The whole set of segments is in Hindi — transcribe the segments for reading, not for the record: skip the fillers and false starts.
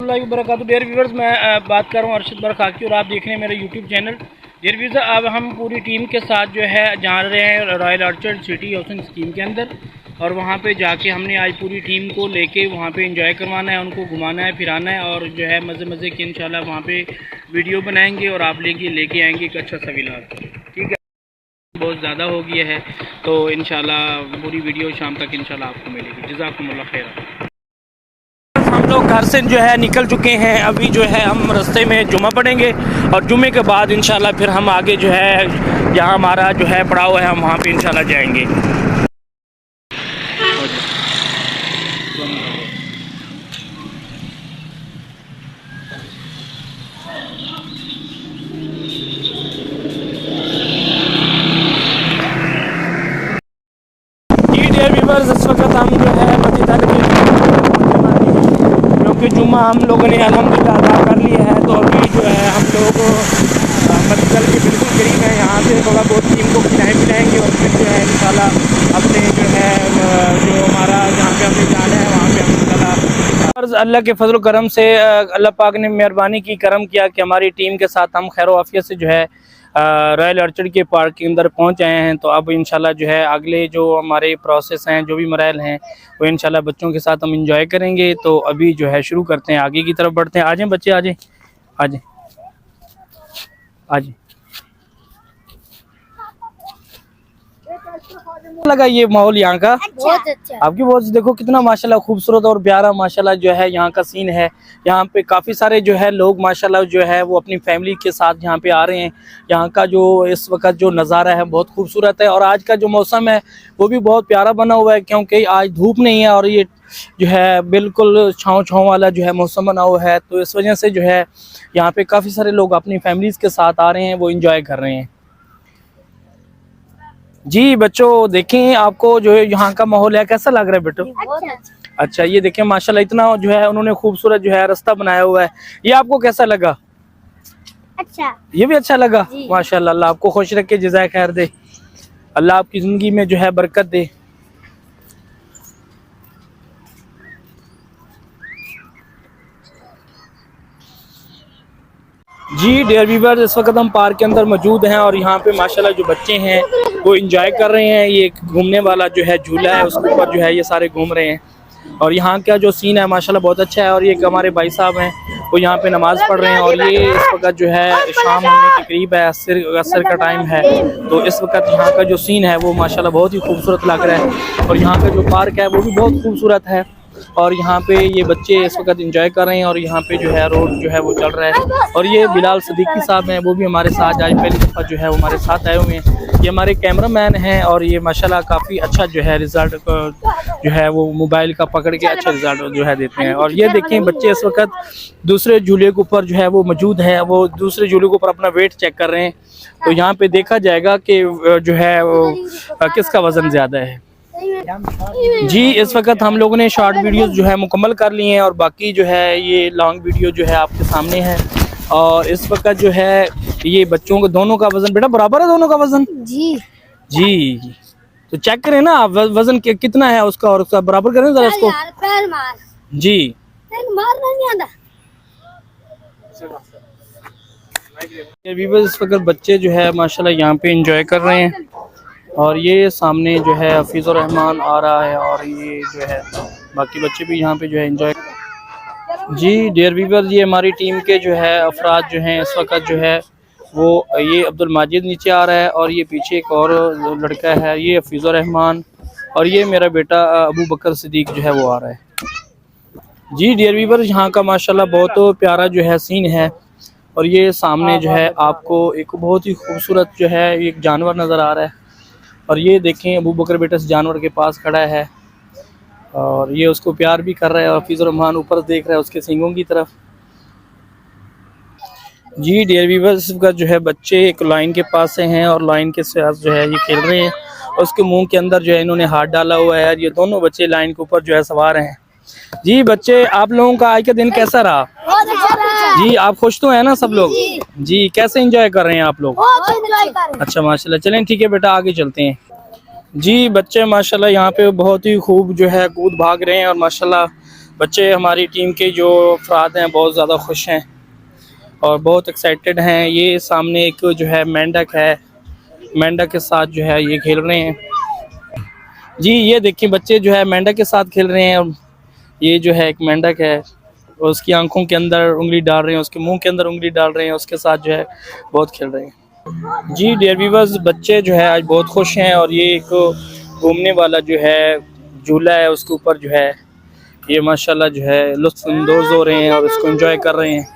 रहमतुल्लाहि व बरकातहू। डियर व्यूअर्स, मैं बात कर रहा हूँ अरशद बरखाकी और आप देख रहे हैं मेरा यूट्यूब चैनल। डियर व्यूअर्स, अब हम पूरी टीम के साथ जो है जा रहे हैं royal orchard city housing scheme के अंदर, और वहाँ पे जाके हमने आज पूरी टीम को लेके वहाँ पे एंजॉय करवाना है, उनको घुमाना है, फिराना है, और जो है मज़े मज़े की इंशाल्लाह वहाँ पे वीडियो बनाएंगे और आप लेके आएंगे एक अच्छा सा व्लॉग। ठीक है, बहुत ज़्यादा हो गया है तो इंशाल्लाह पूरी वीडियो शाम तक इंशाल्लाह आपको मिलेगी। जज़ाकुमुल्लाह खैर। हम लोग घर से जो है निकल चुके हैं, अभी जो है हम रास्ते में जुमा पढ़ेंगे और जुमे के बाद इंशाल्लाह फिर हम आगे जो है जहाँ हमारा जो है पड़ाव है हम वहाँ पे इंशाल्लाह जाएंगे। इस वक्त हम जो है मस्जिद क्योंकि जुम्मा हम लोगों ने अल्हम्दुलिल्लाह अदा कर लिया है, तो अभी जो है हम लोग मस्जिद के बिल्कुल करीब है। यहाँ से थोड़ा बहुत टीम को खिलाएंगे और फिर जो है इंशाल्लाह अपने जो है जो हमारा जहाँ पे हमें जाना है वहाँ पे हम इंशाल्लाह अल्लाह के फजल करम से अल्लाह पाक ने मेहरबानी की, करम किया कि हमारी टीम के साथ हम खैर आफियत से जो है रॉयल ऑर्चर्ड के पार्क के अंदर पहुंच आए हैं। तो अब इंशाल्लाह जो है अगले जो हमारे प्रोसेस हैं, जो भी मराइल हैं, वो इंशाल्लाह बच्चों के साथ हम इंजॉय करेंगे। तो अभी जो है शुरू करते हैं, आगे की तरफ बढ़ते हैं। आ जाएं बच्चे, आ जाएं, आ जाएं, आ जाएं। लगा ये माहौल यहाँ का बहुत अच्छा। आपकी बहुत देखो कितना माशाल्लाह खूबसूरत और प्यारा माशाल्लाह जो है यहाँ का सीन है। यहाँ पे काफ़ी सारे जो है लोग माशाल्लाह जो है वो अपनी फैमिली के साथ यहाँ पे आ रहे हैं। यहाँ का जो इस वक्त जो नज़ारा है बहुत खूबसूरत है, और आज का जो मौसम है वो भी बहुत प्यारा बना हुआ है, क्योंकि आज धूप नहीं है और ये जो है बिल्कुल छाँव वाला जो है मौसम बना हुआ है। तो इस वजह से जो है यहाँ पे काफ़ी सारे लोग अपनी फैमिलीज़ के साथ आ रहे हैं, वो इंजॉय कर रहे हैं। जी बच्चों देखें, आपको जो है यहाँ का माहौल है कैसा लग रहा है बेटो? अच्छा, ये देखें माशाल्लाह इतना जो है उन्होंने खूबसूरत जो है रास्ता बनाया हुआ है। ये आपको कैसा लगा? अच्छा, ये भी अच्छा लगा माशाल्लाह। अल्लाह आपको खुश रखे, जज़ाए खैर दे, अल्लाह आपकी जिंदगी में जो है बरकत दे। जी डियर व्यूअर्स, इस वक्त हम पार्क के अंदर मौजूद हैं और यहाँ पे माशाल्लाह जो बच्चे हैं वो एंजॉय कर रहे हैं। ये घूमने वाला जो है झूला है उसके ऊपर जो है ये सारे घूम रहे हैं, और यहाँ का जो सीन है माशाल्लाह बहुत अच्छा है। और ये हमारे भाई साहब हैं वो यहाँ पे नमाज़ पढ़ रहे हैं, और ये इस वक्त जो है शाम होने के करीब है, असर का टाइम है। तो इस वक्त यहाँ का जो सीन है वो माशाल्लाह बहुत ही खूबसूरत लग रहा है, और यहाँ का जो पार्क है वो भी बहुत खूबसूरत है। और यहाँ पे ये बच्चे इस वक्त एंजॉय कर रहे हैं, और यहाँ पे जो है रोड जो है वो चल रहा है। और ये बिलाल सिद्दीकी साहब हैं, वो भी हमारे साथ आज पहली दफ़ा जो है वो हमारे साथ आए हुए हैं। ये हमारे कैमरामैन हैं, और ये माशाल्लाह काफ़ी अच्छा जो है रिज़ल्ट जो है वो मोबाइल का पकड़ के अच्छा रिज़ल्ट जो है देते हैं। और ये देखें बच्चे इस वक्त दूसरे झूले के ऊपर जो है वो मौजूद है, वो दूसरे झूले के ऊपर अपना वेट चेक कर रहे हैं। तो यहाँ पे देखा जाएगा कि जो है वो किसका वज़न ज़्यादा है। जी इस वक्त हम लोगों ने शॉर्ट वीडियोस जो है मुकम्मल कर लिए हैं, और बाकी जो है ये लॉन्ग वीडियो जो है आपके सामने है। और इस वक्त जो है ये बच्चों को दोनों का वजन बेटा बराबर है, दोनों का वजन जी जी तो चेक करें ना आप वजन कितना है उसका, और उसका बराबर करें जरा उसको जी। इस वक्त बच्चे जो है माशाल्लाह यहाँ पे एंजॉय कर रहे हैं, और ये सामने जो है हफीज़ुर रहमान आ रहा है, और ये जो है बाकी बच्चे भी यहाँ पे जो है एंजॉय। जी डियर व्यूअर्स, ये हमारी टीम के जो है अफराद जो हैं इस वक्त जो है वो ये अब्दुल माजिद नीचे आ रहा है, और ये पीछे एक और लड़का है ये हफीज़ुर रहमान, और ये मेरा बेटा अबू बकर सिद्दीक जो है वो आ रहा है। जी डियर व्यूअर्स, यहाँ का माशाल्लाह बहुत प्यारा जो है सीन है, और ये सामने जो है आपको एक बहुत ही खूबसूरत जो है एक जानवर नज़र आ रहा है। और ये देखें अबू बकर बेटा इस जानवर के पास खड़ा है, और ये उसको प्यार भी कर रहा है, और हफीज़ुर रहमान ऊपर देख रहा है उसके सींगों की तरफ। जी डियर व्यूअर्स, इसका जो है बच्चे एक लाइन के पास से हैं, और लाइन के साथ जो है ये खेल रहे हैं, और उसके मुंह के अंदर जो है इन्होंने हाथ डाला हुआ है। ये दोनों बच्चे लाइन के ऊपर जो है सवार हैं। जी बच्चे, आप लोगों का आज का दिन कैसा रहा? जी आप खुश तो हैं ना सब लोग? जी कैसे एंजॉय कर रहे हैं आप लोग? अच्छा माशाल्लाह, चलें ठीक है बेटा आगे चलते हैं। जी बच्चे माशाल्लाह यहाँ पे बहुत ही खूब जो है कूद भाग रहे हैं, और माशाल्लाह बच्चे हमारी टीम के जो अफराद हैं बहुत ज़्यादा खुश हैं और बहुत एक्साइटेड हैं। ये सामने एक जो है मेंढक है, मेंढक के साथ जो है ये खेल रहे हैं। जी ये देखिए बच्चे जो है मेंढक के साथ खेल रहे हैं। और ये जो है एक मेंढक है, उसकी आंखों के अंदर उंगली डाल रहे हैं, उसके मुंह के अंदर उंगली डाल रहे हैं, उसके साथ जो है बहुत खेल रहे हैं। जी डियर व्यूअर्स, बच्चे जो है आज बहुत खुश हैं और ये एक घूमने वाला जो है झूला है उसके ऊपर जो है ये माशाल्लाह जो है लुत्फ़अंदोज़ हो रहे हैं और इसको एंजॉय कर रहे हैं।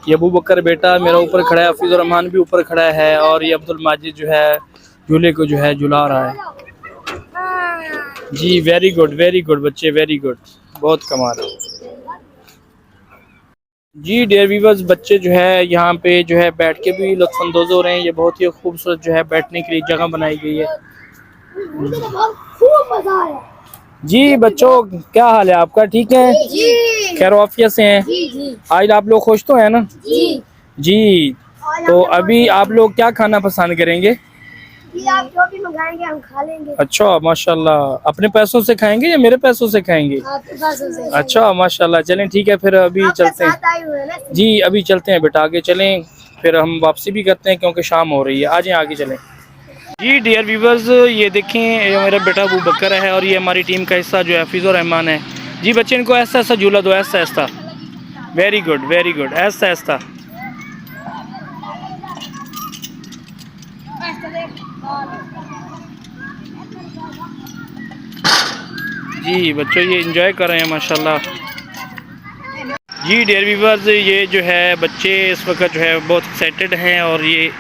ये अबू बकर बेटा मेरा ऊपर खड़ा है, हफीज़ुर रहमान भी ऊपर खड़ा है और ये अब्दुल माजिद जो है झूले को जो है झुला रहा है। जी वेरी गुड बच्चे, वेरी गुड, बहुत कमाल। जी डियर व्यूअर्स, बच्चे जो है यहाँ पे जो है बैठ के भी लुत्फ़अंदोज़ हो रहे हैं। ये बहुत ही खूबसूरत जो है बैठने के लिए जगह बनाई गई है। खूब मजा आया। जी बच्चों, क्या हाल है आपका? ठीक है, जी खैर आफियत से हैं? जी आज आप लोग खुश तो हैं ना? जी जी तो अभी आप लोग क्या खाना पसंद करेंगे? जी, आप जो भी मंगाएंगे हम खा लेंगे। अच्छा माशाल्लाह, अपने पैसों से खाएंगे या मेरे पैसों से खाएंगे? आपके पास हो जाएगा। अच्छा माशाल्लाह, चलें ठीक है फिर अभी आपके चलते हैं। साथ आए हुए हैं ना। जी अभी चलते हैं बेटा, आगे चलें, फिर हम वापसी भी करते हैं क्योंकि शाम हो रही है। आ जाएं आगे चलें। जी डियर व्यूवर्स, ये देखें ये मेरा बेटा अबू बकर है और ये हमारी टीम का हिस्सा जो है हफीज़ुर रहमान है। जी बच्चे इनको ऐसा ऐसा झूला दो, ऐसा ऐसा। वेरी गुड, ऐसा ऐसा। जी बच्चों ये एंजॉय कर रहे हैं माशाल्लाह। जी डियर व्यूवर्स, ये जो है बच्चे इस वक्त जो है बहुत एक्साइटेड हैं और ये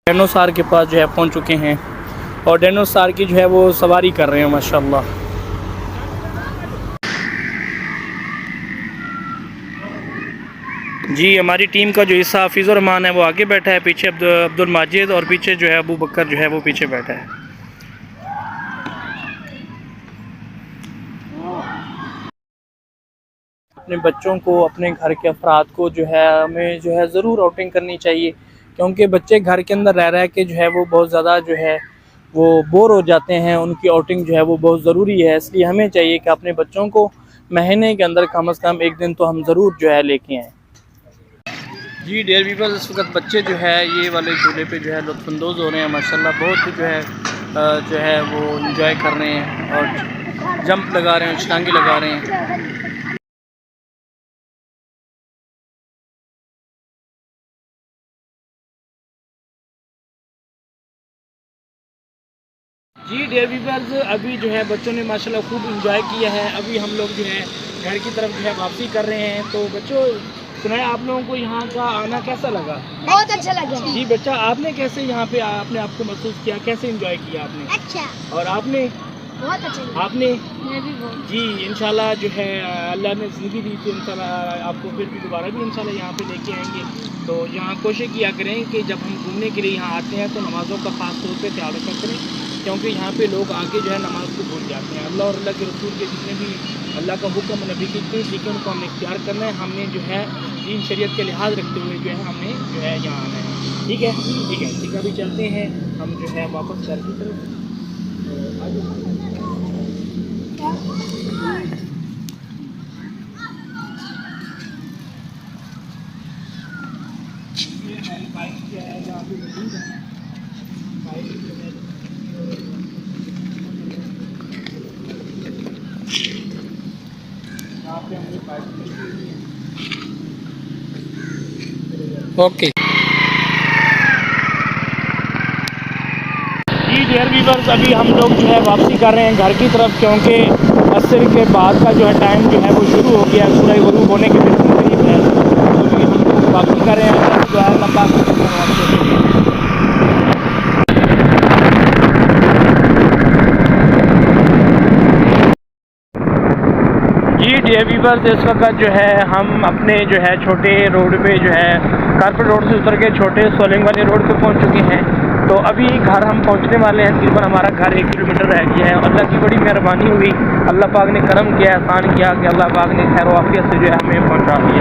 डायनासोर के पास जो है पहुंच चुके हैं और डायनासोर की जो है वो सवारी कर रहे हैं माशाल्लाह। जी हमारी टीम का जो हिस्सा हफीज़ुर रहमान है वो आगे बैठा है, पीछे अब्दुल माजिद और पीछे जो है अबू बकर जो है वो पीछे बैठा है। अपने बच्चों को, अपने घर के अफराद को जो है हमें जो है ज़रूर आउटिंग करनी चाहिए क्योंकि बच्चे घर के अंदर रह के जो है वो बहुत ज़्यादा जो है वो बोर हो जाते हैं। उनकी आउटिंग जो है वो बहुत ज़रूरी है, इसलिए हमें चाहिए कि अपने बच्चों को महीने के अंदर कम से कम एक दिन तो हम ज़रूर जो है लेके आएँ। जी डियर व्यूअर्स, इस वक्त बच्चे जो है ये वाले झूले पे जो है लुत्फ़अंदोज़ हो रहे हैं माशाल्लाह। बहुत जो है वो इंजॉय कर रहे हैं और जंप लगा रहे हैं, छलांगे लगा रहे हैं। जी डियर व्यूअर्स, अभी जो है बच्चों ने माशाल्लाह खूब इंजॉय किया है। अभी हम लोग जो है घर की तरफ जो है वापसी कर रहे हैं। तो बच्चों सुनाए, आप लोगों को यहाँ का आना कैसा लगा? बहुत अच्छा लगा। जी बच्चा, आपने कैसे यहाँ पे अपने आप को महसूस किया, कैसे इंजॉय किया आपने? अच्छा, और आपने? बहुत अच्छा लगा। आपने? मैं भी बहुत। जी इंशाल्लाह जो है अल्लाह ने ज़िंदगी दी तो इंशाल्लाह आपको फिर भी दोबारा भी इंशाल्लाह यहाँ पे लेके आएंगे। तो यहाँ कोशिश किया करें कि जब हम घूमने के लिए यहाँ आते हैं तो नमाज़ों का ख़ास तौर पे ख्याल रखा करें क्योंकि यहाँ पे लोग आके जो है नमाज को भूल जाते हैं। अल्लाह और अल्लाह के रसूल के जितने भी अल्लाह का हुक्म नबी की इतनी सीखें उनको हमने इख्तियार करना है। हमने जो है दीन शरीयत के लिहाज रखते हुए जो है हमने जो है यहाँ आना है। ठीक है ठीक है, अभी चलते हैं हम जो है वापस घर की तरफ। ओके जी डियर व्यूअर्स, अभी हम लोग जो है वापसी कर रहे हैं घर की तरफ क्योंकि असर के बाद का जो है टाइम जो है वो शुरू हो गया है, सूरज गुरूब होने के बिल्कुल करीब है। तो अभी हम लोग वापसी कर रहे हैं जो है लंबा डियर व्यूअर्स, इस वक्त जो है हम अपने जो है छोटे रोड पे जो है कारपेट रोड से उतर के छोटे सोलिंग वाले रोड पे पहुंच चुके हैं। तो अभी घर हम पहुंचने वाले हैं। तकरीबन हमारा घर 1 किलोमीटर रह गया है। अल्लाह की बड़ी मेहरबानी हुई, अल्लाह पाक ने करम किया, एहसान किया कि अल्लाह पाक ने खैर वाफियत से जो है हमें पहुंचा दिया।